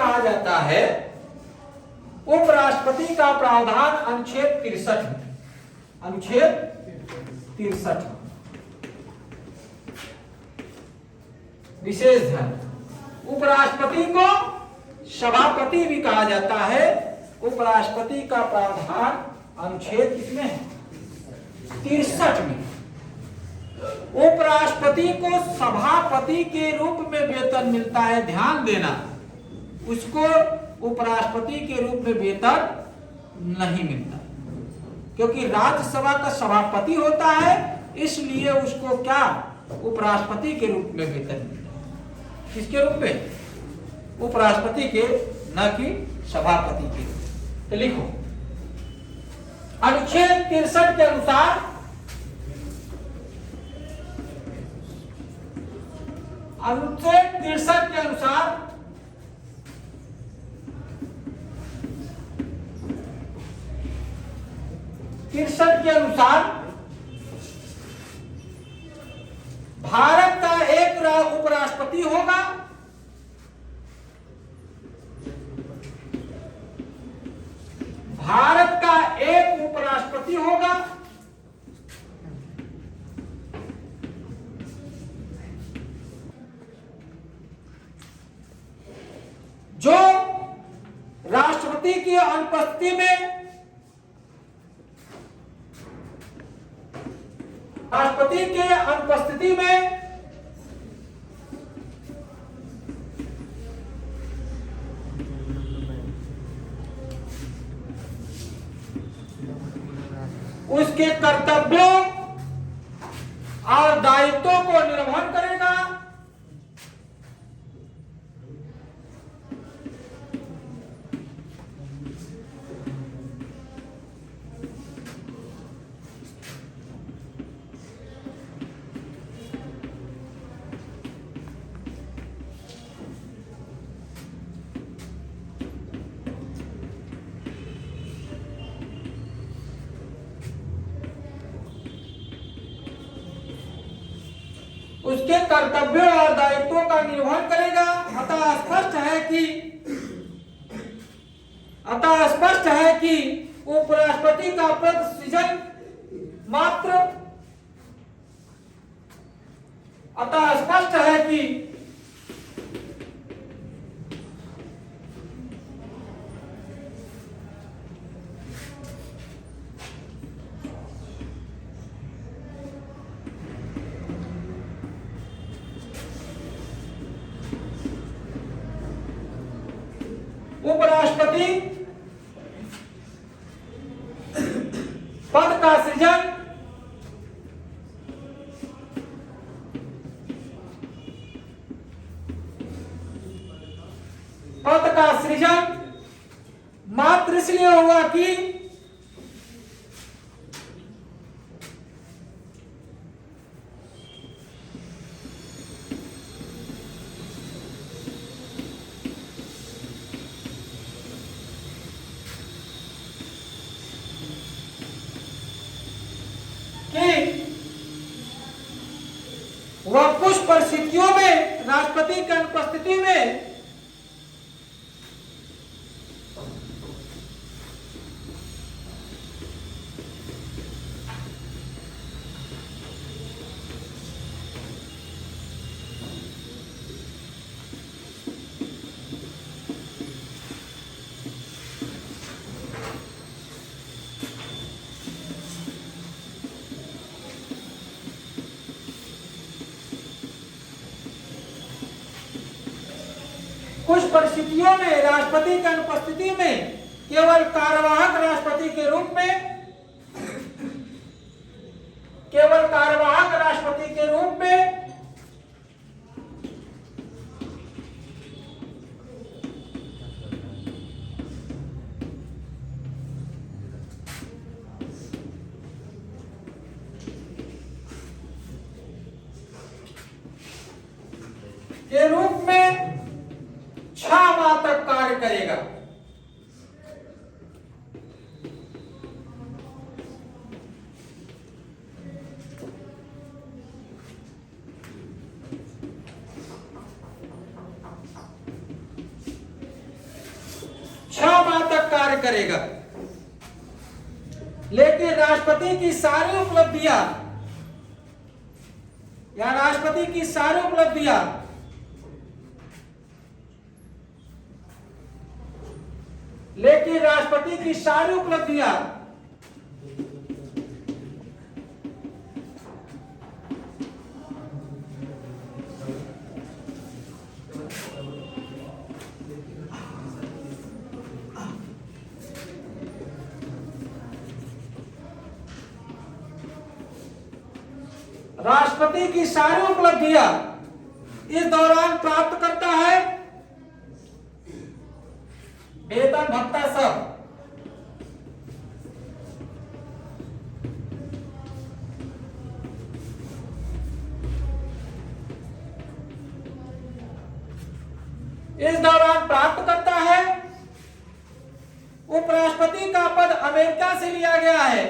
कहा जाता है उपराष्ट्रपति का प्रावधान अनुच्छेद 63 में। अनुच्छेद 63 विशेष ध्यान, उपराष्ट्रपति को सभापति भी कहा जाता है। उपराष्ट्रपति का प्रावधान अनुच्छेद किसमें है? 63 में। उपराष्ट्रपति को सभापति के रूप में वेतन मिलता है, ध्यान देना, उसको उपराष्ट्रपति के रूप में वेतन नहीं मिलता, क्योंकि राज्यसभा का सभापति होता है, इसलिए उसको क्या उपराष्ट्रपति के रूप में वेतन मिलता है। किसके रूप में? उपराष्ट्रपति के, न कि सभापति के। तो लिखो, अनुच्छेद 63 के अनुसार अनुच्छेद 63 के अनुसार भारत का एक उपराष्ट्रपति होगा, भारत का एक उपराष्ट्रपति होगा, जो राष्ट्रपति की अनुपस्थिति में उसके कर्तव्यों और दायित्वों को निर्वहन करेगा, उसके कर्तव्यों और दायित्वों का निर्वहन करेगा। अतः स्पष्ट है कि उपराष्ट्रपति का पद सृजन मात्र उपराष्ट्रपति पद का सृजन मात्र इसलिए हुआ कि वह कुछ परिस्थितियों में राष्ट्रपति की अनुपस्थिति में राष्ट्रपति की अनुपस्थिति में केवल कार्यवाहक राष्ट्रपति के रूप में के रूप में 6 माह तक कार्य करेगा। कार्य करेगा। लेकिन राष्ट्रपति की सारी उपलब्धियां या राष्ट्रपति की सारी उपलब्धियां इस दौरान प्राप्त करता है वेतन भत्ता सब। इस दौरान प्राप्त करता है। उपराष्ट्रपति का पद अमेरिका से लिया गया है।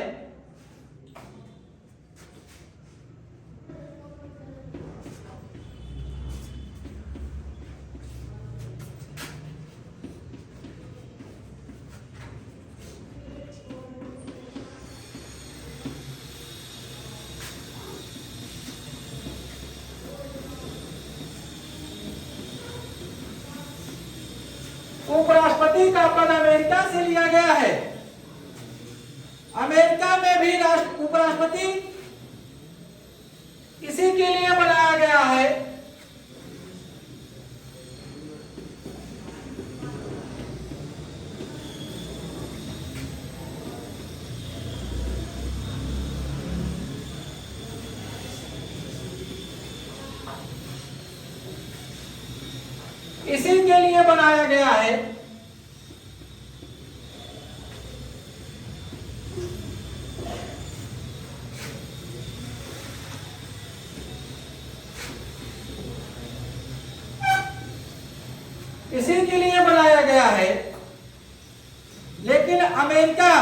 उपराष्ट्रपति का पद अमेरिका से लिया गया है। अमेरिका में भी उपराष्ट्रपति इसी के लिए बनाया गया है। इसी के लिए बनाया गया है। इसी के लिए बनाया गया है। लेकिन अमेरिका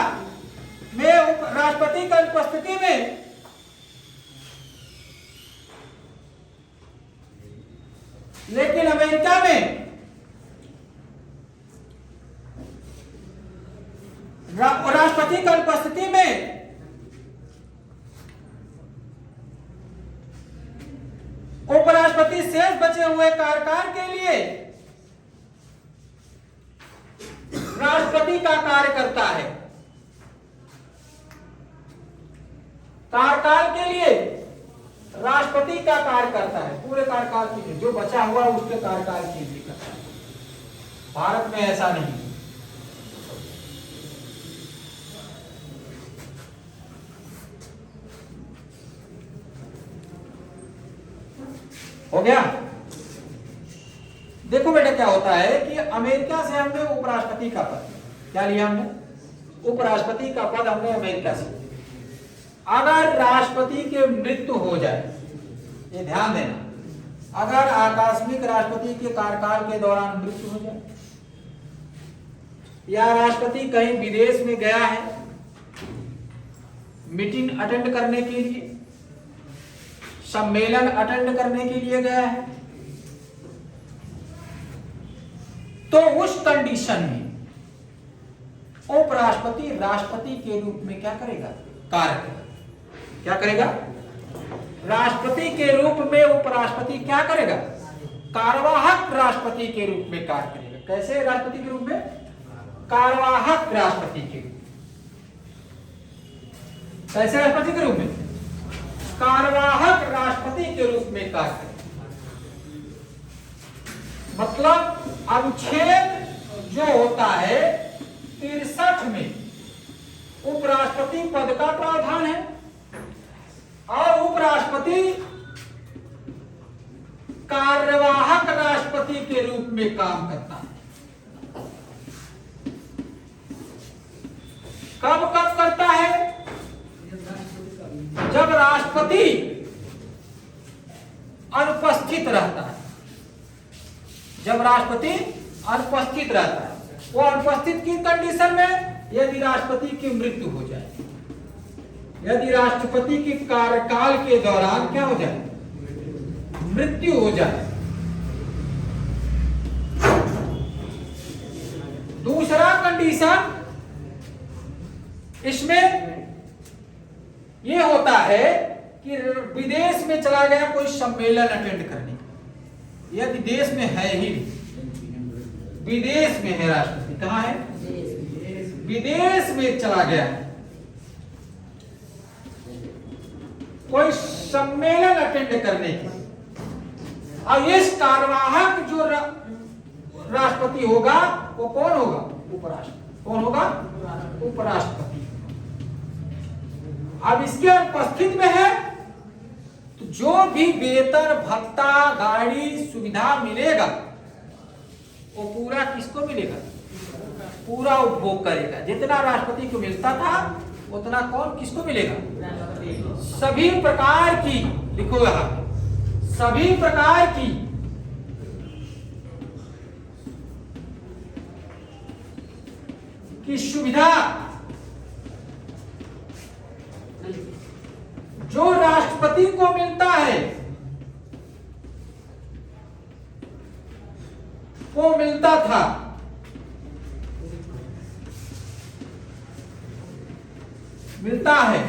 में राष्ट्रपति की उपस्थिति में राष्ट्रपति की उपस्थिति में उपराष्ट्रपति शेष बचे हुए कार्यकाल के लिए राष्ट्रपति का कार्य करता है। कार्यकाल के लिए राष्ट्रपति का कार्य करता है। पूरे कार्यकाल के लिए जो बचा हुआ उसके कार्यकाल के लिए करता है। भारत में ऐसा नहीं। हो गया। देखो बेटा क्या होता है कि अमेरिका से हमने उपराष्ट्रपति का पद क्या लिया, हमने उपराष्ट्रपति का पद हमने अमेरिका से। अगर राष्ट्रपति के मृत्यु हो जाए, ये ध्यान देना, अगर आकस्मिक राष्ट्रपति के कार्यकाल के दौरान मृत्यु हो जाए या राष्ट्रपति कहीं विदेश में गया है मीटिंग अटेंड करने के लिए, सम्मेलन अटेंड करने के लिए गया है, तो उस कंडीशन में उपराष्ट्रपति राष्ट्रपति के रूप में क्या करेगा, कार्य करेगा। क्या करेगा? राष्ट्रपति के रूप में उपराष्ट्रपति क्या करेगा? कार्यवाहक राष्ट्रपति के रूप में कार्य करेगा। कैसे राष्ट्रपति के रूप में? कार्यवाहक राष्ट्रपति के रूप में। कैसे राष्ट्रपति के रूप में? कार्यवाहक राष्ट्रपति के रूप में कार्य करेगा। मतलब अनुच्छेद जो होता है 63 में उपराष्ट्रपति पद का प्रावधान है और उपराष्ट्रपति कार्यवाहक राष्ट्रपति के रूप में काम करता है। कब कब करता है? जब राष्ट्रपति अनुपस्थित रहता है। जब राष्ट्रपति अनुपस्थित रहता है, वो अनुपस्थित की कंडीशन में यदि राष्ट्रपति की मृत्यु हो जाए, यदि राष्ट्रपति के कार्यकाल के दौरान क्या हो जाए, मृत्यु हो जाए। दूसरा कंडीशन इसमें यह होता है कि विदेश में चला गया कोई सम्मेलन अटेंड करने, यदि देश में है ही, विदेश में है राष्ट्रपति, कहां है, विदेश में चला गया कोई सम्मेलन अटेंड करने की, और इस कार्यवाहक जो राष्ट्रपति होगा वो कौन होगा, उपराष्ट्रपति। कौन होगा, उपराष्ट्रपति। अब इसके उपस्थित में है तो जो भी वेतन भत्ता गाड़ी सुविधा मिलेगा वो पूरा किसको मिलेगा, पूरा उपभोग करेगा। जितना राष्ट्रपति को मिलता था उतना कौन किसको मिलेगा, सभी प्रकार की, लिखो यहां, सभी प्रकार की सुविधा जो राष्ट्रपति को मिलता है वो मिलता था मिलता है,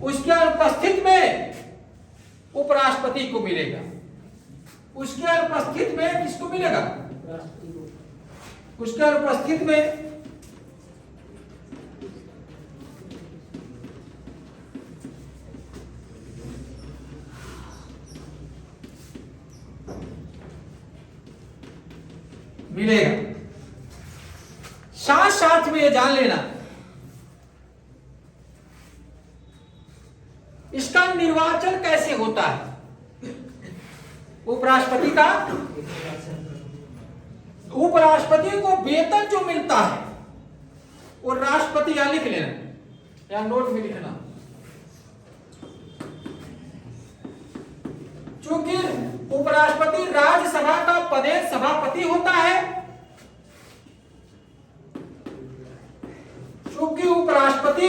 उसके अनुपस्थित में उपराष्ट्रपति को मिलेगा। उसके अनुपस्थित में किसको मिलेगा, उसके अनुपस्थित में मिलेगा। साथ साथ में ये जान लेना इसका निर्वाचन कैसे होता है, उपराष्ट्रपति का, उपराष्ट्रपति को वेतन जो मिलता है वो राष्ट्रपति, यहां लिख लेना या नोट में लिखना, क्योंकि उपराष्ट्रपति राज्यसभा का पदेन सभापति होता है, क्योंकि उपराष्ट्रपति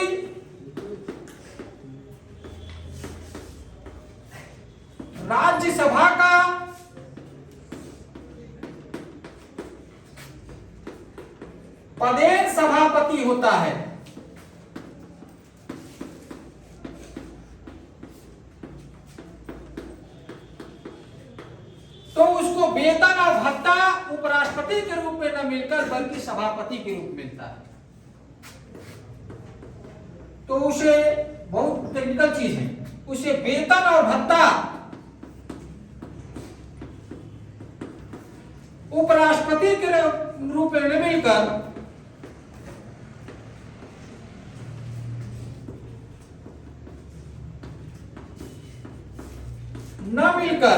राज्यसभा का पदेन सभापति होता है। तो उसको वेतन और भत्ता उपराष्ट्रपति के रूप में न मिलकर बल्कि सभापति के रूप में मिलता है। तो उसे बहुत टेक्निकल चीज है, उसे वेतन और भत्ता उपराष्ट्रपति के रूप में मिलकर न मिलकर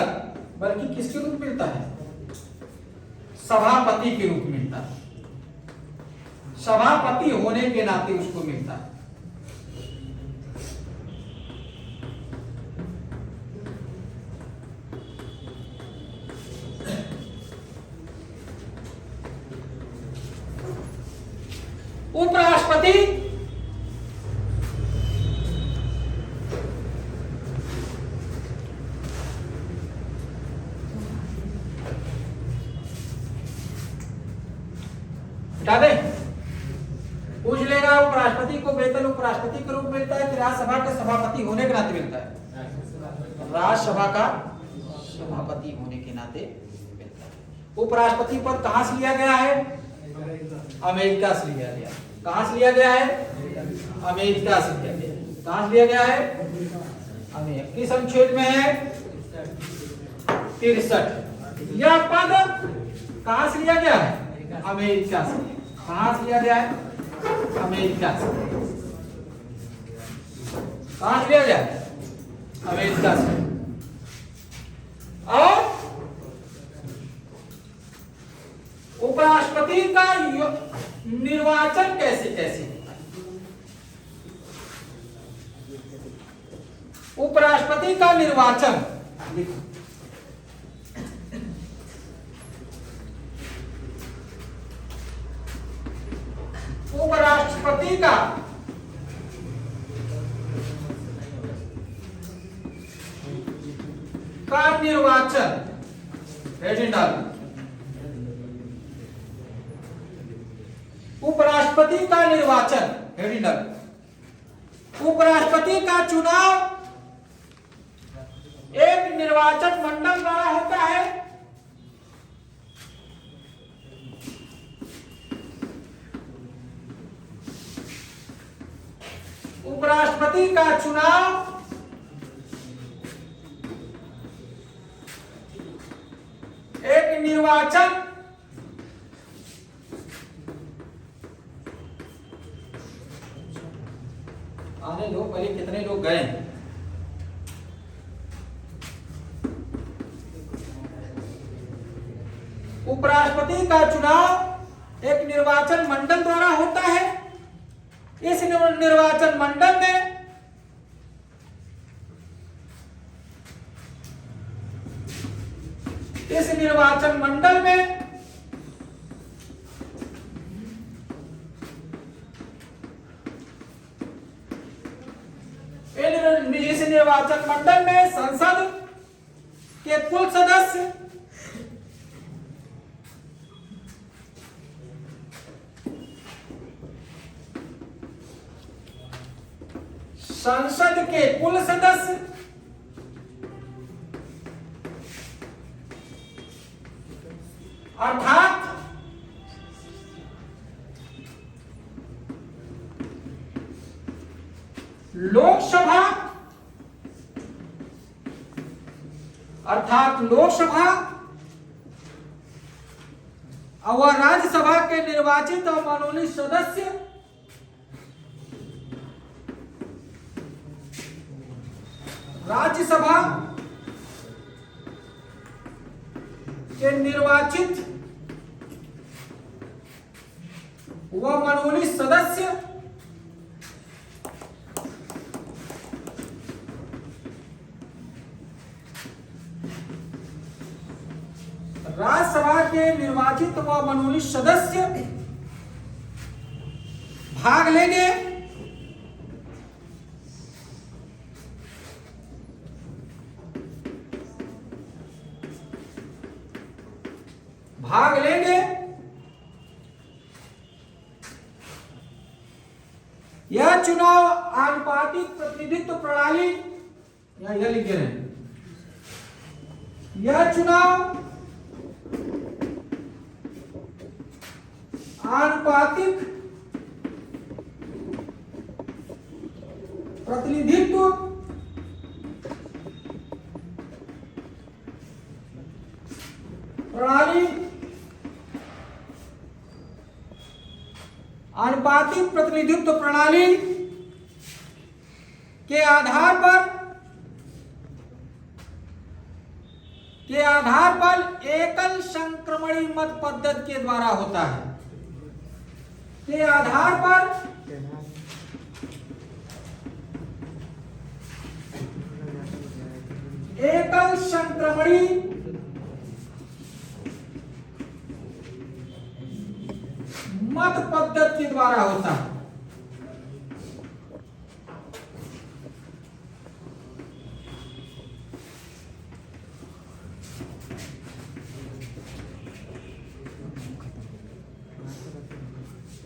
बल्कि किसके रूप में मिलता है, सभापति के रूप में मिलता है। सभापति होने के नाते उसको मिलता है। उपराष्ट्रपति हटा दे, पूछ लेगा उपराष्ट्रपति को वेतन उपराष्ट्रपति के रूप में मिलता है कि राज्यसभा के सभापति होने के नाते मिलता है, राज्यसभा का सभापति होने के नाते मिलता है। उपराष्ट्रपति पद कहां से लिया गया है, अमेरिका से लिया गया। कहां से लिया गया है, अमेरिका से लिया गया। कहां से लिया गया है, अमेरिका। किस अनुच्छेद में है, 63। यह पद कहां से लिया गया है, अमेरिका से। कहां से लिया गया है, अमेरिका से। कहां से लिया गया है, अमेरिका से। और उपराष्ट्रपति का निर्वाचन कैसे कैसे होता है, उपराष्ट्रपति का निर्वाचन लिखो। उपराष्ट्रपति का निर्वाचन, हेडिंग डालो, उपराष्ट्रपति का निर्वाचन हेडिंडल। उपराष्ट्रपति का चुनाव एक निर्वाचन मंडल द्वारा होता है। उपराष्ट्रपति का चुनाव एक निर्वाचन आने लो, पहले कितने लोग गए। उपराष्ट्रपति का चुनाव एक निर्वाचन मंडल द्वारा होता है। इस निर्वाचन मंडल में इस निर्वाचन मंडल में संसद के कुल सदस्य अर्थात लोकसभा और राज्यसभा के निर्वाचित और मनोनीत सदस्य राज्यसभा के निर्वाचित व मनोनीत सदस्य राज्यसभा के निर्वाचित व मनोनीत सदस्य भाग लेंगे यह चुनाव आनुपातिक प्रतिनिधित्व प्रणाली, यह लिख दे रहे हैं, यह चुनाव आनुपातिक प्रतिनिधित्व प्रणाली, आनुपातिक प्रतिनिधित्व प्रणाली के आधार पर एकल संक्रमणी मत पद्धति के द्वारा होता है। के आधार पर एकल संक्रमणी मत पद्धति के द्वारा होता है।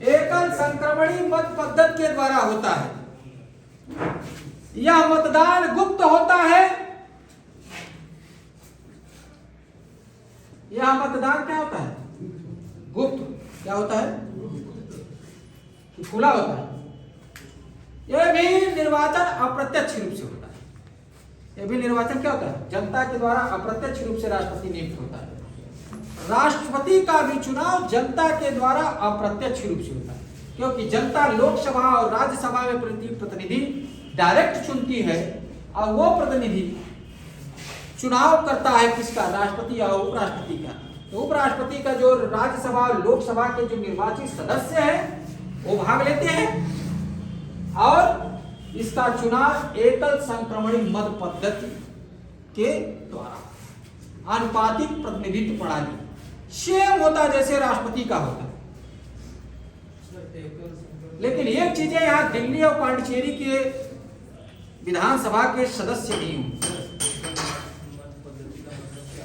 एकल संक्रमणी मत पद्धति के द्वारा होता है। यह मतदान गुप्त होता है। यह मतदान क्या होता है? गुप्त। क्या होता है? खुला होता है। यह भी निर्वाचन अप्रत्यक्ष रूप से होता है। यह भी निर्वाचन क्या होता है? जनता के द्वारा अप्रत्यक्ष रूप से राष्ट्रपति नियुक्त होता है। राष्ट्रपति का भी चुनाव जनता के द्वारा अप्रत्यक्ष रूप से होता है, क्योंकि जनता लोकसभा और राज्यसभा में प्रतिनिधि डायरेक्ट चुनती है और वो प्रतिनिधि चुनाव करता है किसका? राष्ट्रपति और उपराष्ट्रपति का। तो उपराष्ट्रपति का जो राज्यसभा और लोकसभा के जो निर्वाचित सदस्य हैं वो भाग लेते हैं और इसका चुनाव एकल संक्रमणी मत पद्धति के द्वारा आनुपातिक प्रतिनिधित्व प्रणाली सेम होता है जैसे राष्ट्रपति का होता है। लेकिन एक चीजें यहाँ दिल्ली और पांडिचेरी के विधानसभा के सदस्य नहीं होंगे।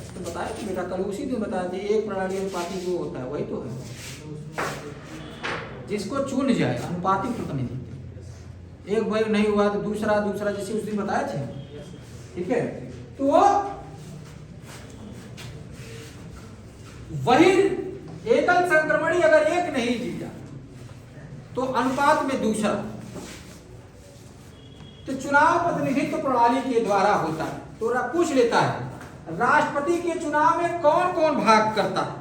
तो बताया कि बेटा कल उसी दिन बताया कि एक प्रणाली अनुपातिक जो होता है वही तो है। जिसको चुन जाए, अनुपातिक प्रतिनिधित्व। एक भाई नहीं हुआ तो दूसरा, जैसे उस दिन बताए थे, ठीक है। तो वही एकल संक्रमणी अगर एक नहीं जीता तो अनुपात में दूसरा। तो चुनाव प्रतिनिधित्व प्रणाली के द्वारा होता है। तो पूछ लेता है राष्ट्रपति के चुनाव में कौन कौन भाग करता है,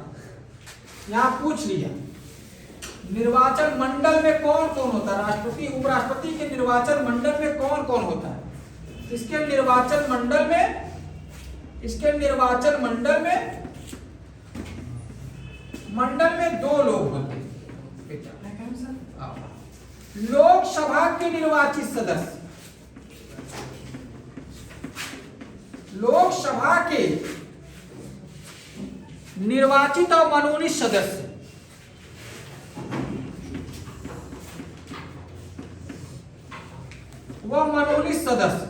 यहां पूछ लिया। निर्वाचन मंडल में कौन कौन होता है, राष्ट्रपति उपराष्ट्रपति के निर्वाचन मंडल में कौन कौन होता है। इसके निर्वाचन मंडल में 2 लोग होते हैं। लोकसभा के निर्वाचित सदस्य, लोकसभा के निर्वाचित और मनोनीत सदस्य, वह मनोनीत सदस्य।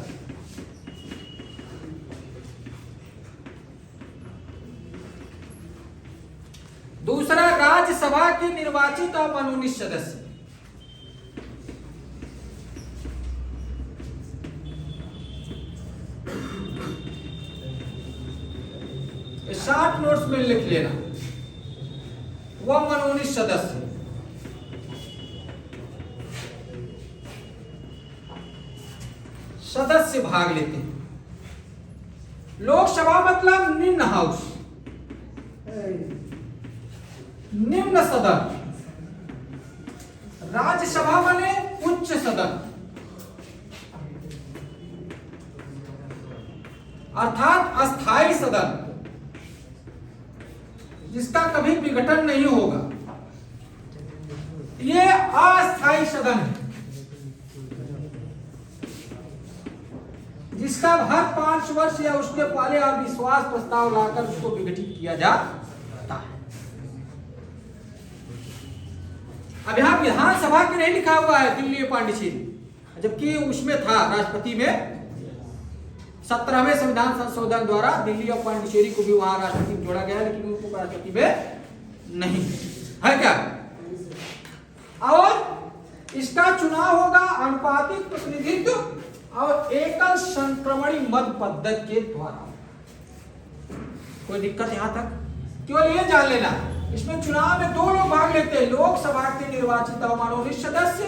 दूसरा राज्यसभा के निर्वाचित और मनोनीत सदस्य। शॉर्ट नोट्स में लिख लेना, वह मनोनीत सदस्य। सदस्य भाग लेते हैं। लोकसभा मतलब निम्न हाउस, निम्न सदन। राज्यसभा माने उच्च सदन, अर्थात अस्थायी सदन जिसका कभी विघटन नहीं होगा। ये अस्थायी सदन है जिसका हर 5 वर्ष या उसके पहले अविश्वास प्रस्ताव लाकर उसको विघटित किया जाता है। अब यहां विधानसभा के नहीं लिखा हुआ है दिल्ली पांडिचेरी, जबकि उसमें था राष्ट्रपति में 17वें संविधान संशोधन द्वारा दिल्ली और पांडिचेरी को भी वहां राष्ट्रपति में जोड़ा गया है, लेकिन उनको राष्ट्रपति में नहीं है क्या। और इसका चुनाव होगा अनुपातिक प्रतिनिधित्व और एकल संक्रमणी मत पद्धति के द्वारा। कोई दिक्कत यहां तक? केवल ये जान लेना, इसमें चुनाव में 2 लोग भाग लेते हैं, लोकसभा के निर्वाचित और मनोनीत सदस्य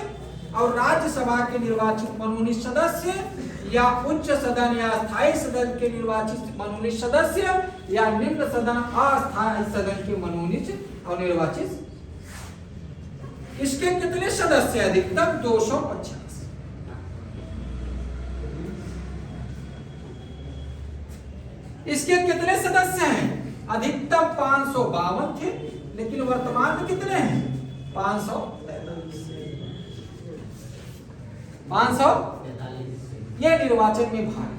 और राज्यसभा के निर्वाचित मनोनीत सदस्य, या उच्च सदन या स्थायी सदन के निर्वाचित मनोनीत सदस्य, या निम्न सदन अस्थायी सदन के मनोनीत और निर्वाचित। इसके कितने सदस्य? अधिकतम 250। इसके कितने सदस्य हैं? अधिकतम 552 थे, लेकिन वर्तमान में कितने हैं? 543। ये निर्वाचन में भाग।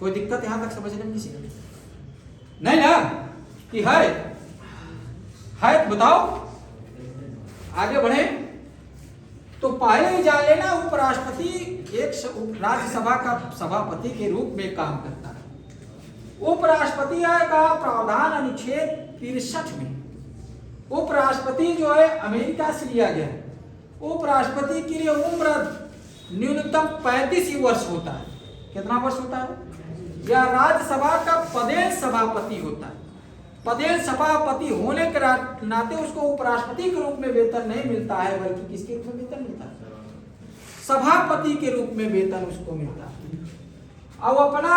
कोई दिक्कत यहां तक समझने में किसी नहीं ना? कि है तो बताओ, आगे बढ़े। तो पहले ही जान लेना, उपराष्ट्रपति एक राज्यसभा का सभापति के रूप में काम करता है। उपराष्ट्रपति का प्रावधान अनुच्छेद 63 में उपराष्ट्रपति जो है अमेरिका से लिया गया। उपराष्ट्रपति के लिए उम्र न्यूनतम 35 वर्ष होता है। कितना वर्ष होता है? या राज्यसभा का पदेन सभापति होता है। पदेन सभापति होने के नाते उसको उपराष्ट्रपति के रूप में वेतन नहीं मिलता है, बल्कि किसके रूप में वेतन मिलता है? सभापति के रूप में वेतन उसको मिलता है। और अपना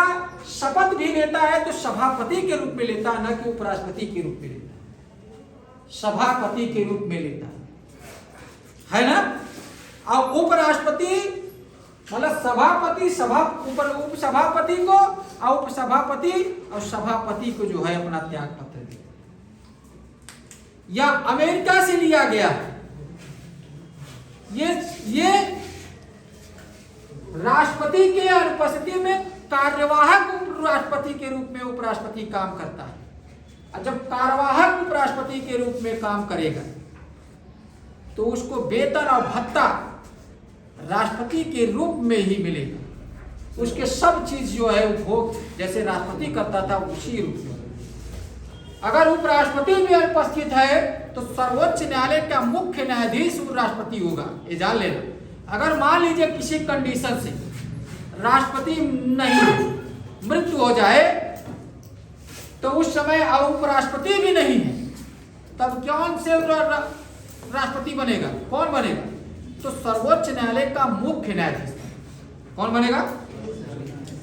शपथ भी लेता है तो सभापति के रूप में लेता है, न कि उपराष्ट्रपति के रूप में लेता है, सभापति के रूप में लेता है ना। और उपराष्ट्रपति मतलब सभापति उप सभापति को और उपसभापति और सभापति को जो है अपना त्याग पत्र दे। या अमेरिका से लिया गया ये राष्ट्रपति के अनुपस्थिति में कार्यवाहक उपराष्ट्रपति के रूप में उपराष्ट्रपति काम करता है। और जब कार्यवाहक उपराष्ट्रपति के रूप में काम करेगा तो उसको वेतन और भत्ता राष्ट्रपति के रूप में ही मिलेगा। उसके सब चीज जो है उपभोग जैसे राष्ट्रपति करता था उसी रूप में। अगर उपराष्ट्रपति भी अनुपस्थित है तो सर्वोच्च न्यायालय का मुख्य न्यायाधीश राष्ट्रपति होगा, ये जान लेना। अगर मान लीजिए किसी कंडीशन से राष्ट्रपति नहीं, मृत्यु हो जाए, तो उस समय उपराष्ट्रपति भी नहीं है, तब कौन से राष्ट्रपति बनेगा? कौन बनेगा? तो सर्वोच्च न्यायालय का मुख्य न्यायाधीश। कौन बनेगा?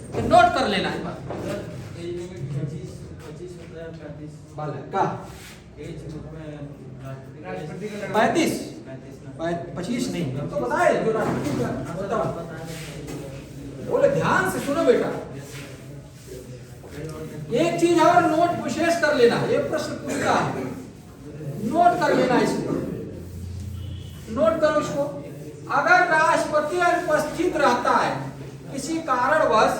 तो नोट कर लेना इस बात का। 35 नहीं तो बताए जो राष्ट्रपति का। बोले ध्यान से सुनो बेटा, एक चीज और नोट विशेष कर लेना, ये प्रश्न पूछता है, नोट कर लेना इसको, नोट करो इसको। अगर राष्ट्रपति अनुपस्थित रहता है किसी कारणवश,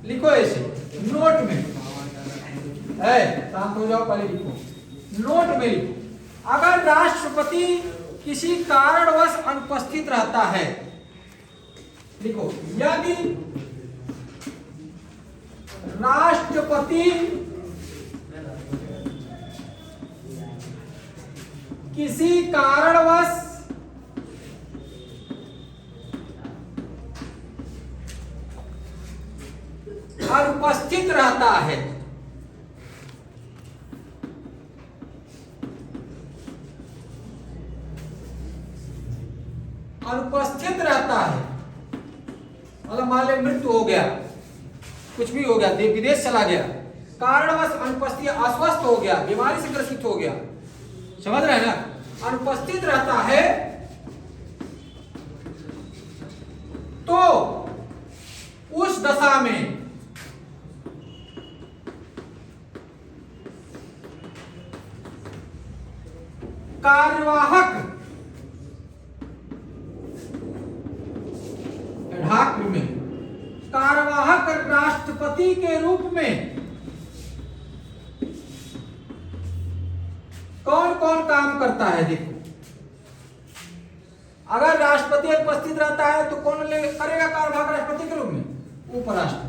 लिखो ऐसे नोट में, शांत हो जाओ, पहले लिखो, नोट में लिखो। अगर राष्ट्रपति किसी कारणवश अनुपस्थित रहता है, लिखो, यदि राष्ट्रपति किसी कारणवश अनुपस्थित रहता है, अनुपस्थित रहता है, मतलब मान लीजिए मृत्यु हो गया, कुछ भी हो गया, विदेश चला गया, कारणवश अनुपस्थित, अस्वस्थ हो गया, बीमारी से ग्रसित हो गया, समझ रहे हैं ना, अनुपस्थित रहता है, तो उस दशा में कार्यवाहक में कार्यवाहक राष्ट्रपति के रूप में कौन कौन काम करता है? देखो, अगर राष्ट्रपति उपस्थित रहता है तो कौन करेगा कार्यवाहक राष्ट्रपति के रूप में? उपराष्ट्रपति।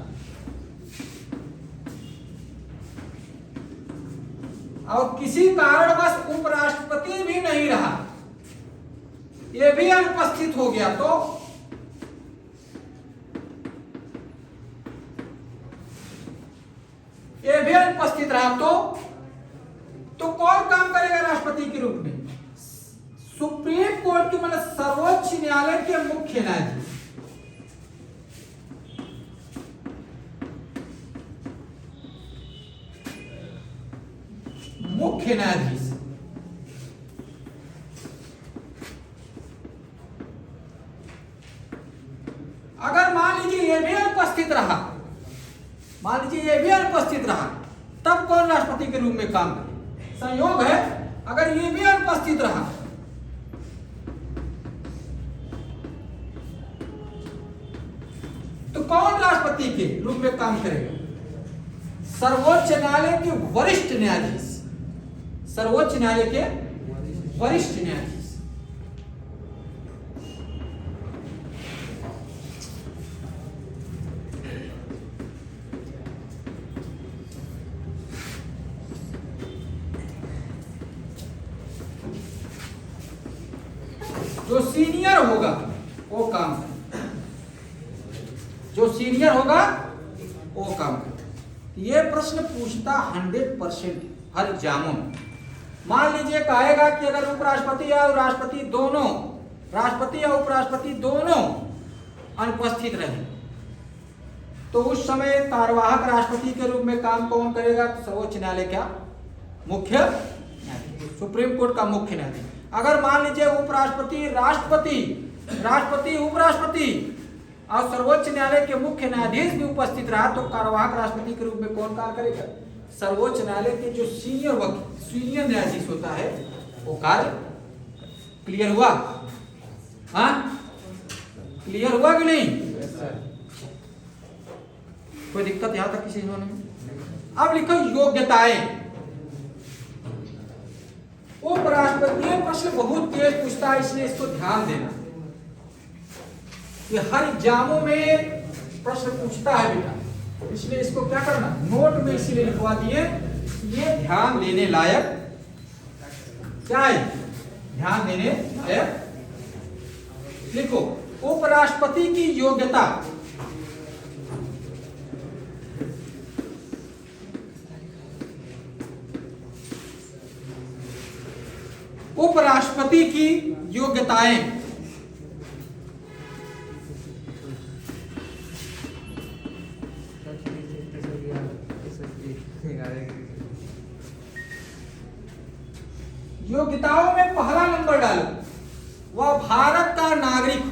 और किसी कारणवश उपराष्ट्रपति भी नहीं रहा, यह भी अनुपस्थित हो गया, तो ये भी अनुपस्थित रहा, तो कौन काम करेगा राष्ट्रपति के रूप में? सुप्रीम कोर्ट के मतलब सर्वोच्च न्यायालय के मुख्य न्यायाधीश। मुख्य न्यायाधीश अगर मान लीजिए ये भी अनुपस्थित रहा, मान लीजिए ये भी अनुपस्थित रहा, तब कौन राष्ट्रपति के रूप में काम करे? संयोग है, अगर ये भी अनुपस्थित रहा तो कौन राष्ट्रपति के रूप में काम करेगा? सर्वोच्च न्यायालय के वरिष्ठ न्यायाधीश, सर्वोच्च न्यायालय के वरिष्ठ न्यायाधीश। जो सीनियर होगा वो काम करे, जो सीनियर होगा वो काम करे। ये प्रश्न पूछता 100% हर एग्जामों में। मान लीजिए कहेगा कि अगर उपराष्ट्रपति या राष्ट्रपति दोनों, राष्ट्रपति या उपराष्ट्रपति दोनों अनुपस्थित रहे, तो उस समय कार्यवाहक राष्ट्रपति के रूप में काम कौन करेगा? तो सर्वोच्च न्यायालय का मुख्य न्यायाधीश, सुप्रीम कोर्ट का मुख्य न्यायाधीश। अगर मान लीजिए उपराष्ट्रपति, राष्ट्रपति, राष्ट्रपति, उपराष्ट्रपति और सर्वोच्च न्यायालय के मुख्य न्यायाधीश भी उपस्थित रहा, तो कार्यवाहक राष्ट्रपति के रूप में कौन कार्य करेगा? सर्वोच्च न्यायालय के जो सीनियर न्यायाधीश होता है वो कार्य। क्लियर हुआ? हाँ, क्लियर हुआ कि नहीं? कोई दिक्कत यहां तक किसी में? अब लिखो योग्यताएं। उपराष्ट्रपति प्रश्न बहुत तेज पूछता है, इसलिए इसको ध्यान देना। ये हर एग्जामों में प्रश्न पूछता है बेटा, इसलिए इसको क्या करना, नोट में इसीलिए लिखवा दिए, ये ध्यान देने लायक क्या है, ध्यान देने लायक। लिखो, उपराष्ट्रपति की योग्यता। उपराष्ट्रपति की योग्यताएं। योग्यताओं में पहला नंबर डालो, वह भारत का नागरिक हो।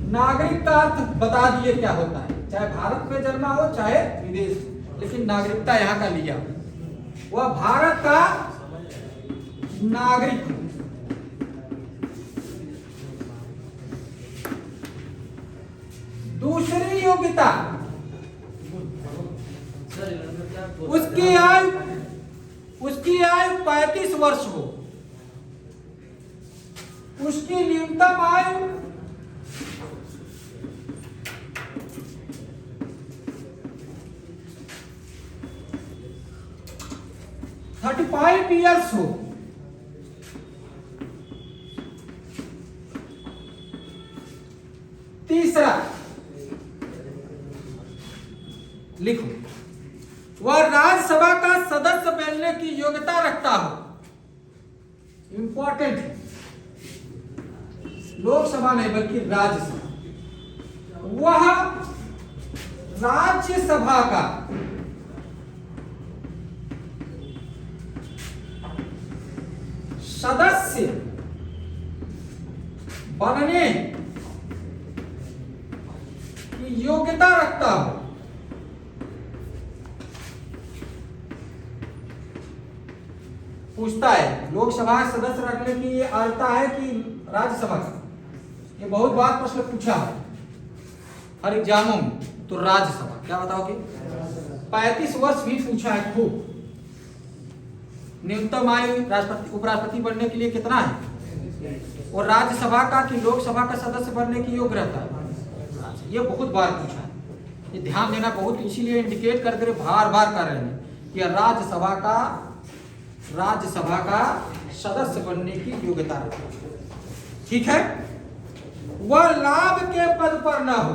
नागरिक का अर्थ बता दिए क्या होता है, चाहे भारत में जन्मा हो चाहे विदेश, लेकिन नागरिकता यहां का लिया। वह भारत का नागरिक हो। दूसरी योग्यता, उसकी आयु 35 वर्ष हो। उसकी न्यूनतम आयु 35 ईयर्स हो। तीसरा लिखो, वह राज्यसभा का सदस्य बनने की योग्यता रखता हो। इंपॉर्टेंट है, लोकसभा नहीं बल्कि राज्यसभा। वह राज्यसभा का सदस्य बनने की योग्यता रखता हो। पूछता है लोकसभा सदस्य रखने की ये अर्हता है कि राज्यसभा का, ये बहुत बार प्रश्न पूछा है हर एग्जामों में। तो राज्यसभा, क्या बताओगे? 35 वर्ष भी पूछा है खूब। न्यूनतम आयु राष्ट्रपति उपराष्ट्रपति बनने के लिए कितना है, और राज्यसभा का कि लोकसभा का सदस्य बनने की योग्य रहता है, ये बहुत बार पूछा है। ये ध्यान देना बहुत, इसीलिए इंडिकेट करते रहे, बार बार कर रहे हैं कि राज्यसभा का सदस्य बनने की योग्यता रखता है। ठीक है, वह लाभ के पद पर न हो।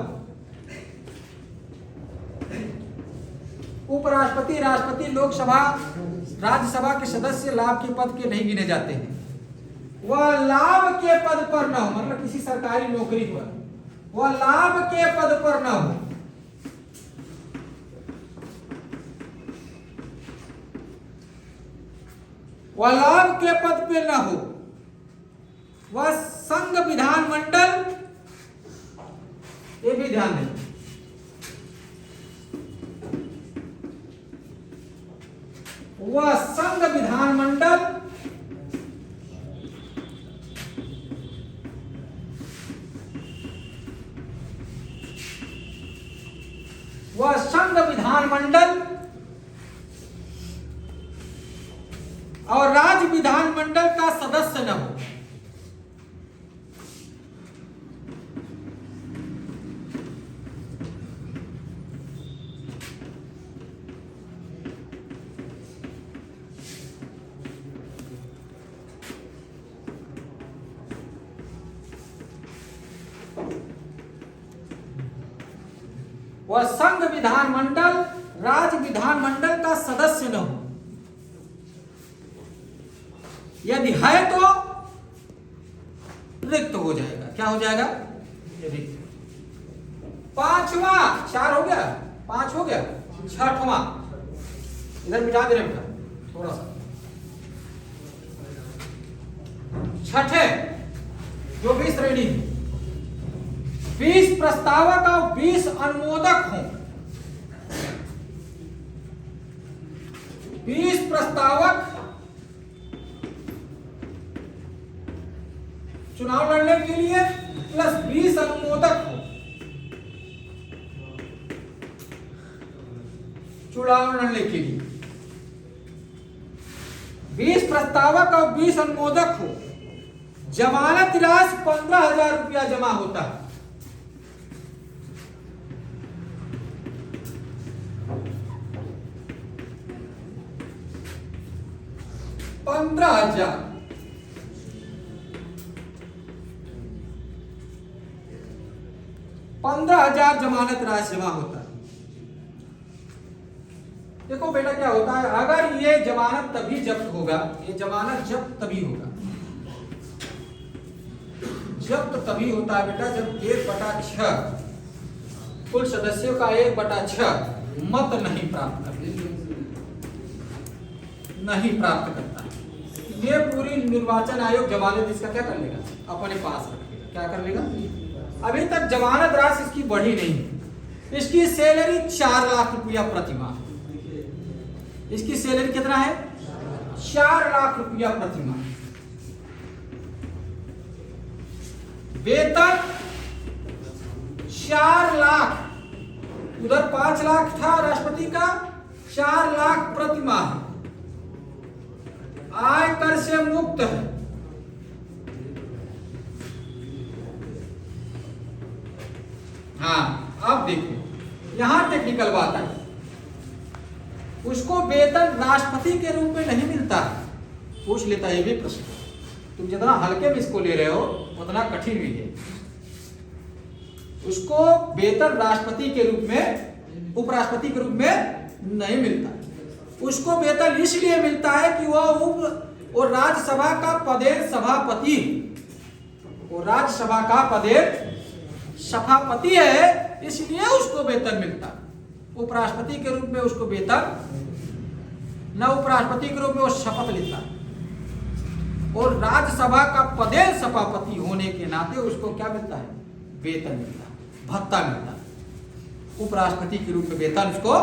उपराष्ट्रपति, राष्ट्रपति, लोकसभा, राज्यसभा के सदस्य लाभ के पद के नहीं गिने जाते हैं। वह लाभ के पद पर न हो, मतलब किसी सरकारी नौकरी पर, वह लाभ के पद पर न हो। वह लाभ के पद पे न हो। वह संघ विधानमंडल, ये भी ध्यान दें, वह संघ विधानमंडल और राज्य विधानमंडल का सदस्य न हो। वह संघ विधानमंडल, राज्य विधानमंडल का सदस्य न हो। यदि है तो रिक्त हो जाएगा। क्या हो जाएगा? रिक्त। पांचवा, 4 हो गया, 5 हो गया, छठवां इधर मिटा दे रहे बेटा थोड़ा सा। छठे जो भी श्रेणी 20 प्रस्तावक और 20 अनुमोदक हों। 20 प्रस्तावक चुनाव लड़ने के लिए प्लस 20 अनुमोदक हो चुनाव लड़ने के लिए। 20 प्रस्तावक और 20 अनुमोदक हो। जमानत राशि 15,000 रुपया जमा होता है। 15,000। 15,000 जमानत राशि जमा होता है। देखो बेटा क्या होता है, अगर ये जमानत तभी जब्त होगा, ये जमानत जब्त तभी होगा, जब्त तभी होता है बेटा जब 1/6 कुल सदस्यों का 1/6 मत नहीं प्राप्त करता। ये पूरी निर्वाचन आयोग जमानत इसका क्या कर लेगा, अपने पास रखेगा। क्या कर लेगा? अभी तक जमानत राशि इसकी बढ़ी नहीं। इसकी सैलरी 4 लाख रुपया प्रति माह। इसकी सैलरी कितना है? 4 लाख रुपया प्रति माह। वेतन 4 लाख, उधर 5 लाख था राष्ट्रपति का, 4 लाख प्रति माह। आयकर से मुक्त है। हाँ, अब देखो यहां टेक्निकल बात है। उसको वेतन राष्ट्रपति के रूप में नहीं मिलता। पूछ लेता है ये भी प्रश्न। तुम जितना हल्के में इसको ले रहे हो उतना कठिन भी है। उसको वेतन राष्ट्रपति के रूप में, उपराष्ट्रपति के रूप में नहीं मिलता। उसको वेतन इसलिए मिलता है कि वो राज्यसभा का पदेर सभापति, वो राज्यसभा का पदेर सभापति है, इसलिए उसको वेतन मिलता। उपराष्ट्रपति के रूप में उसको वेतन न, उपराष्ट्रपति के रूप में वो शपथ लेता और राज्यसभा का पदेर सभापति होने के नाते उसको क्या मिलता है? वेतन मिलता, भत्ता मिलता। उपराष्ट्रपति के रूप में वेतन उसको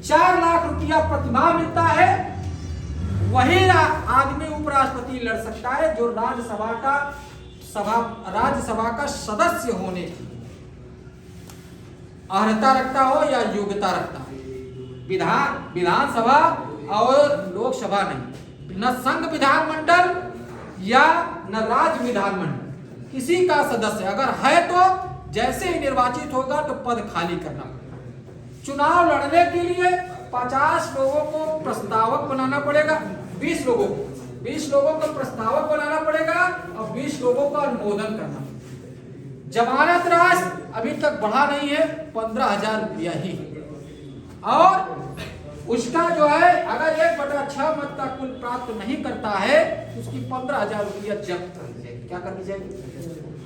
4 लाख रुपया प्रति माह मिलता है। वही आदमी उपराष्ट्रपति लड़ सकता है जो राज्यसभा का सदस्य होने की अर्हता रखता हो या योग्यता रखता हो। विधानसभा और लोकसभा नहीं, न संघ विधानमंडल या न राज्य विधानमंडल, किसी का सदस्य अगर है तो जैसे ही निर्वाचित होगा तो पद खाली करना पड़ेगा। चुनाव लड़ने के लिए 50 लोगों को प्रस्तावक बनाना पड़ेगा, 20 लोगों को प्रस्तावक बनाना पड़ेगा और 20 लोगों का अनुमोदन करना पड़ेगा। जमानत राशि अभी तक बढ़ा नहीं है, 15,000 रुपया ही। और उसका जो है अगर 1/6 मत का कुल प्राप्त नहीं करता है तो उसकी 15,000 रुपया जब्त कर दी जाएगी। क्या कर दी जाएगी?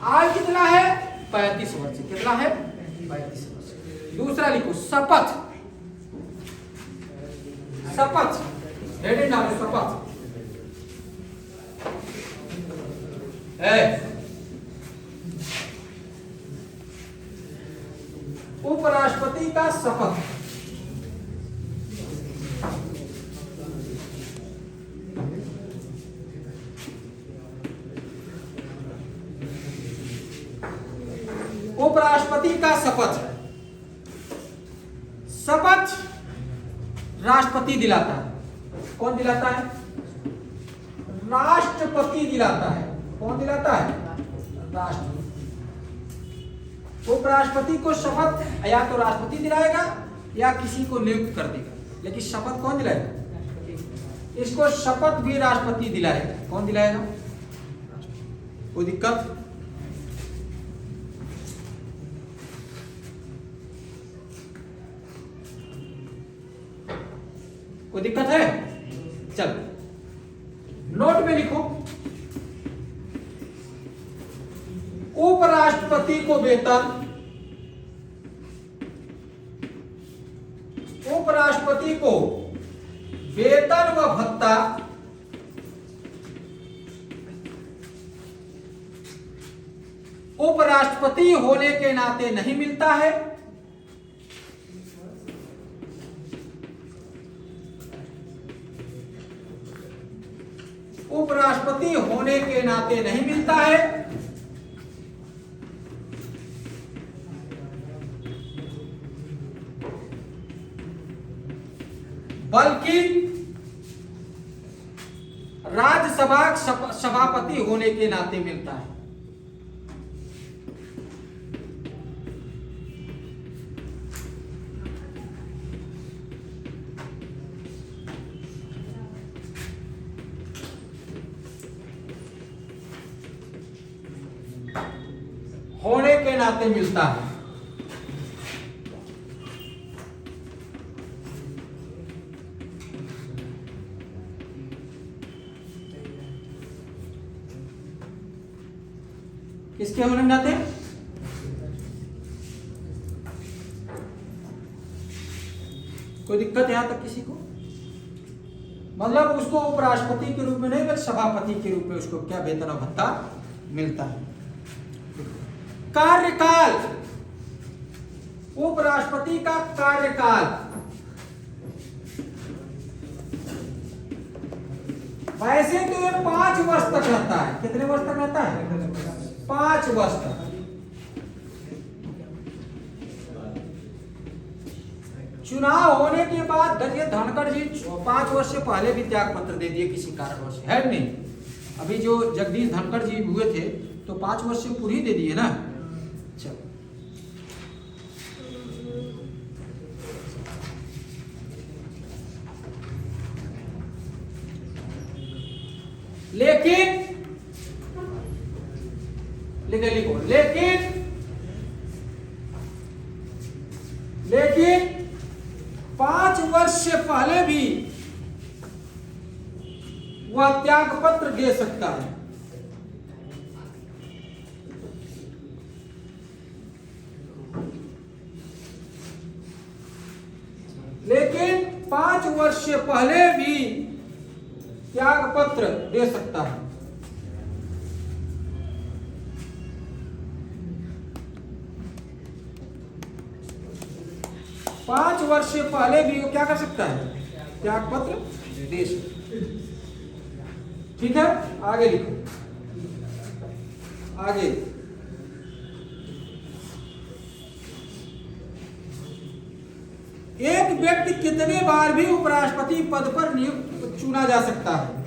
आयु कितना है? 35 वर्ष। कितना है? 35 वर्ष। दूसरा लिखो शपथ। शपथ हेडिंग डालो, शपथ उपराष्ट्रपति का शपथ। उपराष्ट्रपति का शपथ। शपथ राष्ट्रपति दिलाता है। कौन दिलाता है? राष्ट्रपति दिलाता है। कौन दिलाता है? राष्ट्रपति। उपराष्ट्रपति को शपथ या तो राष्ट्रपति दिलाएगा या किसी को नियुक्त कर देगा, लेकिन शपथ कौन दिलाएगा? इसको शपथ भी राष्ट्रपति दिलाएगा। कौन दिलाएगा? कोई दिक्कत? कोई दिक्कत है? चलो नोट में लिखो, उपराष्ट्रपति को वेतन, उपराष्ट्रपति को वेतन व भत्ता उपराष्ट्रपति होने के नाते नहीं मिलता है। उपराष्ट्रपति होने के नाते नहीं मिलता है, बल्कि राज्यसभा सभापति होने के नाते मिलता है। के नाते मिलता है। किसके होने के नाते? कोई दिक्कत यहां तक किसी को? मतलब उसको उपराष्ट्रपति के रूप में नहीं बल्कि सभापति के रूप में उसको क्या वेतन और भत्ता मिलता है। कार्यकाल, उपराष्ट्रपति का कार्यकाल वैसे तो ये 5 वर्ष तक रहता है। कितने वर्ष तक रहता है? 5 वर्ष तक। चुनाव होने के बाद ये धनखड़ जी 5 वर्ष से पहले भी त्याग पत्र दे दिए किसी कारणवश, है नहीं? अभी जो जगदीश धनखड़ जी हुए थे तो 5 वर्ष से पूरी दे दिए ना। चलो, लेकिन लिखो, लेकिन 5 वर्ष से पहले भी वह त्याग पत्र दे सकता है। लेकिन 5 वर्ष से पहले भी त्याग पत्र दे सकता है। पांच वर्ष से पहले भी वो क्या कर सकता है? त्याग पत्र दे सकता है। ठीक है, आगे लिखो। आगे एक व्यक्ति कितने बार भी उपराष्ट्रपति पद पर नियुक्त चुना जा सकता है?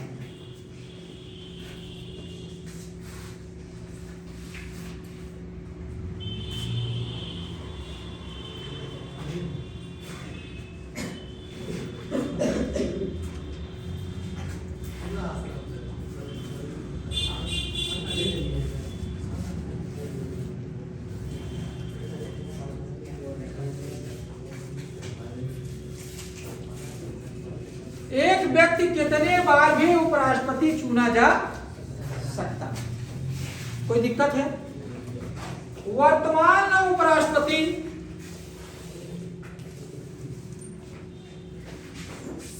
एक व्यक्ति कितने बार भी उपराष्ट्रपति चुना जा सकता है? कोई दिक्कत है? वर्तमान उपराष्ट्रपति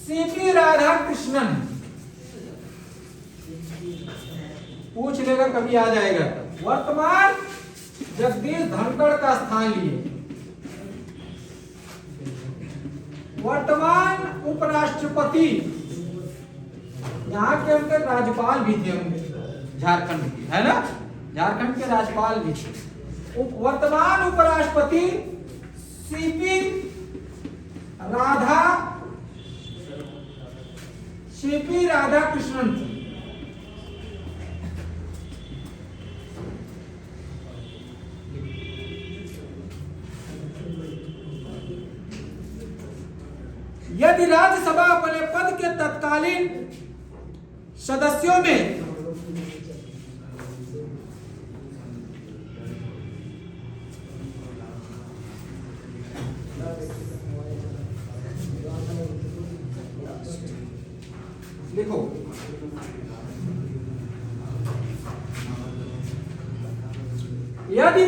सीपी राधाकृष्णन, पूछ लेगा कभी आ जाएगा। वर्तमान जगदीश धनखड़ का स्थान लिए वर्तमान उपराष्ट्रपति, यहाँ के उनके राज्यपाल भी थे, झारखंड के, है ना? झारखंड के राज्यपाल भी थे। वर्तमान उपराष्ट्रपति सीपी राधाकृष्णन थे। यदि राज्यसभा अपने पद के तत्कालीन सदस्यों में लिखो, यदि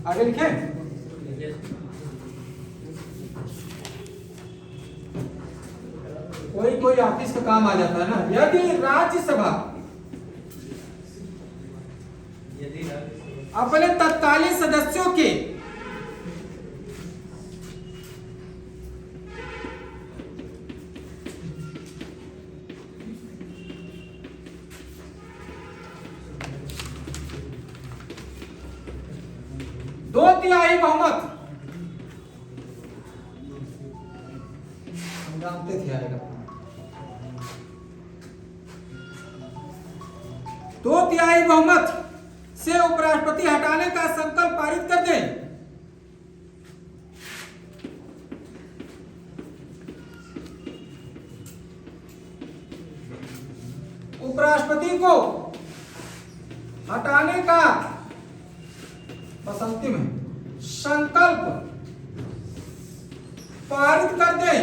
आगे लिखें, कोई ऑफिस का काम आ जाता है ना। यदि राज्यसभा अपने तत्कालीन सदस्यों के दो तिहाई बहुमत, हम जानते थे आएगा, 2 तिहाई बहुमत से उपराष्ट्रपति हटाने का संकल्प पारित कर दें, उपराष्ट्रपति को हटाने का बस अंतिम है संकल्प पारित कर दें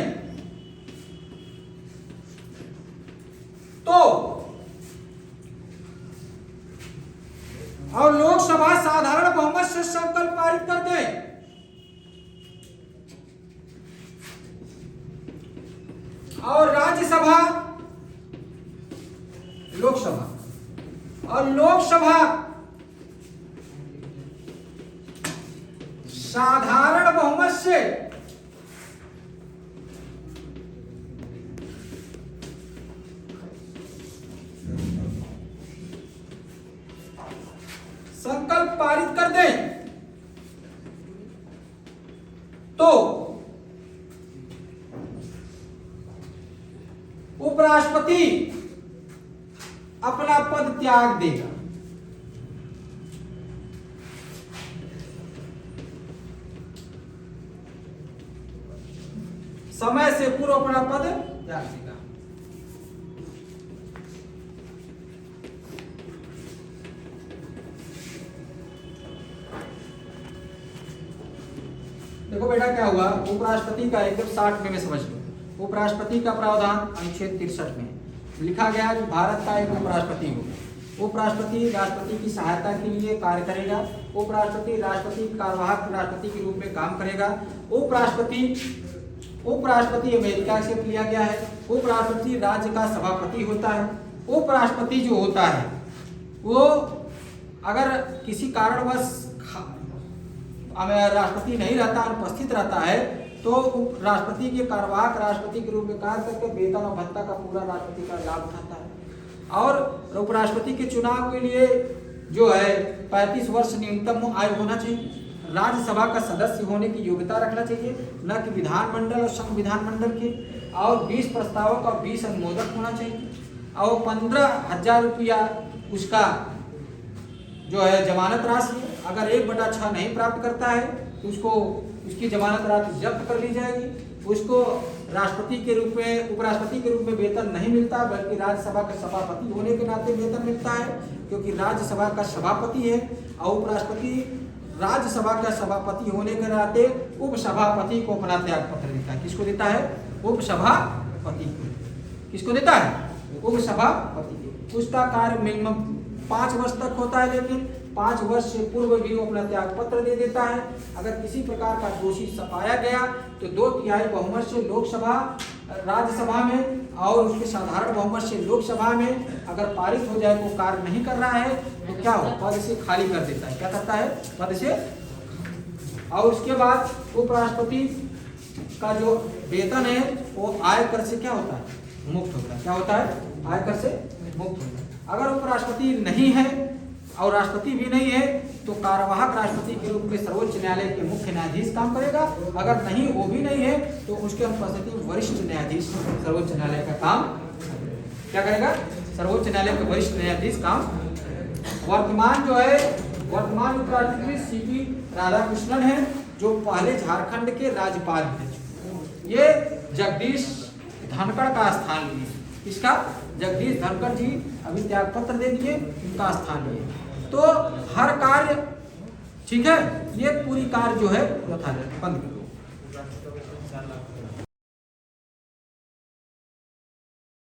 तो और लोकसभा साधारण बहुमत से संकल्प पारित कर दे और राज्यसभा लोकसभा साधारण बहुमत से संकल्प पारित कर दें तो उपराष्ट्रपति अपना पद त्याग देगा। समय से पूर्व अपना पद त्याग देगा। देखो बेटा क्या हुआ, उपराष्ट्रपति का एकदम 60 में समझ लो। उपराष्ट्रपति का प्रावधान अनुच्छेद 63 में लिखा गया कि भारत का एक उपराष्ट्रपति होगा। उपराष्ट्रपति राष्ट्रपति की सहायता के लिए कार्य करेगा। उपराष्ट्रपति राष्ट्रपति कार्यवाहक राष्ट्रपति के रूप में काम करेगा। उपराष्ट्रपति अमेरिका से लिया गया है। उपराष्ट्रपति राज्य का सभापति होता है। उपराष्ट्रपति जो होता है वो अगर किसी कारणवश राष्ट्रपति नहीं रहता, अनुपस्थित रहता है तो राष्ट्रपति के कार्यवाहक राष्ट्रपति के रूप में कार्य करके वेतन और भत्ता का पूरा राष्ट्रपति का लाभ उठाता है। और उपराष्ट्रपति के चुनाव के लिए जो है 35 वर्ष न्यूनतम आयु होना चाहिए। राज्यसभा का सदस्य होने की योग्यता रखना चाहिए, न कि विधानमंडल और संविधान मंडल के। और 20 प्रस्तावक और 20 अनुमोदक होना चाहिए। और 15,000 रुपया उसका जो है जमानत राशि, अगर 1/6 नहीं प्राप्त करता है तो उसको उसकी जमानत राशि जब्त कर ली जाएगी। उसको राष्ट्रपति के रूप में उपराष्ट्रपति के रूप में वेतन नहीं मिलता, बल्कि राज्यसभा का सभापति होने के नाते वेतन मिलता है, क्योंकि राज्यसभा का सभापति है। और उपराष्ट्रपति राज्यसभा का सभापति होने के नाते उपसभापति को अपना त्याग पत्र देता है। किसको देता है? उपसभापति को। किसको देता है? उपसभापति को। उसका कार्य मिनिमम 5 वर्ष तक होता है, लेकिन 5 वर्ष से पूर्व भी वो अपना त्याग पत्र दे देता है। अगर किसी प्रकार का दोषी पाया गया तो 2/3 बहुमत से लोकसभा राज्यसभा में और उसके साधारण बहुमत से लोकसभा में अगर पारित हो जाए, वो कार्य नहीं कर रहा है तो क्या हो, पद से खाली कर देता है। क्या करता है? पद से। और उसके बाद उपराष्ट्रपति का जो वेतन है वो आयकर से क्या होता है? मुक्त होता है। क्या होता है? आयकर से मुक्त होता है। अगर उपराष्ट्रपति नहीं है और राष्ट्रपति भी नहीं है तो कार्यवाहक राष्ट्रपति के रूप में सर्वोच्च न्यायालय के मुख्य न्यायाधीश काम करेगा। अगर नहीं, वो भी नहीं है तो उसके अनुपस्थिति वरिष्ठ न्यायाधीश सर्वोच्च न्यायालय का काम क्या करेगा? सर्वोच्च न्यायालय के वरिष्ठ न्यायाधीश काम। वर्तमान उपराष्ट्रपति सीपी राधाकृष्णन है, जो पहले झारखंड के राज्यपाल थे। ये जगदीश धनखड़ का स्थान लिए। इसका जगदीश धनखड़ जी अभी त्याग पत्र दे दिए, उनका स्थान लिए। तो हर कार्य ठीक है, ये पूरी कार्य जो है बंद करो।